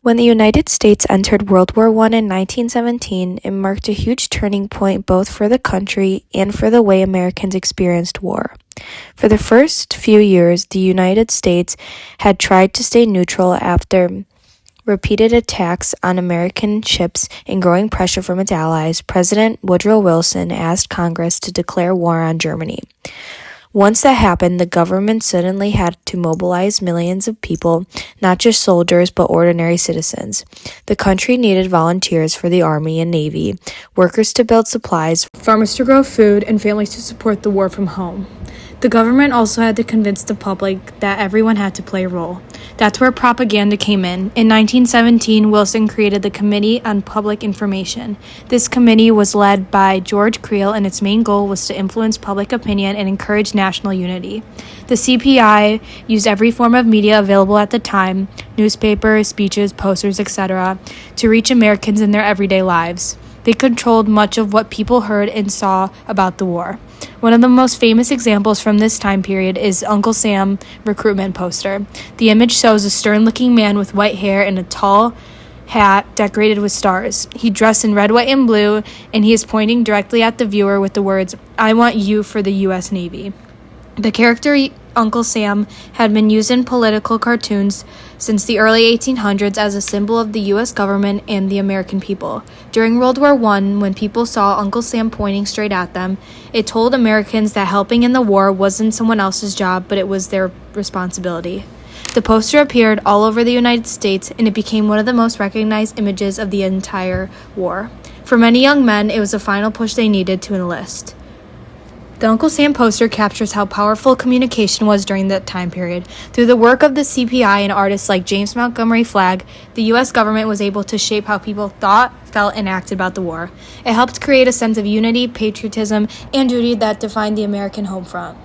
When the United States entered World War I in 1917, it marked a huge turning point both for the country and for the way Americans experienced war. For the first few years, the United States had tried to stay neutral after repeated attacks on American ships and growing pressure from its allies. President Woodrow Wilson asked Congress to declare war on Germany. Once that happened, the government suddenly had to mobilize millions of people, not just soldiers, but ordinary citizens. The country needed volunteers for the Army and Navy, workers to build supplies, farmers to grow food, and families to support the war from home. The government also had to convince the public that everyone had to play a role. That's where propaganda came in. In 1917, Wilson created the Committee on Public Information. This committee was led by George Creel, and its main goal was to influence public opinion and encourage national unity. The CPI used every form of media available at the time, newspapers, speeches, posters, etc., to reach Americans in their everyday lives. They controlled much of what people heard and saw about the war. One of the most famous examples from this time period is Uncle Sam recruitment poster. The image shows a stern-looking man with white hair and a tall hat decorated with stars. He dressed in red, white, and blue, and he is pointing directly at the viewer with the words, "I want you for the U.S. Navy." The character Uncle Sam had been used in political cartoons since the early 1800s as a symbol of the U.S. government and the American people. During World War I, when people saw Uncle Sam pointing straight at them, it told Americans that helping in the war wasn't someone else's job, but it was their responsibility. The poster appeared all over the United States, and it became one of the most recognized images of the entire war. For many young men, it was the final push they needed to enlist. The Uncle Sam poster captures how powerful communication was during that time period. Through the work of the CPI and artists like James Montgomery Flagg, the U.S. government was able to shape how people thought, felt, and acted about the war. It helped create a sense of unity, patriotism, and duty that defined the American home front.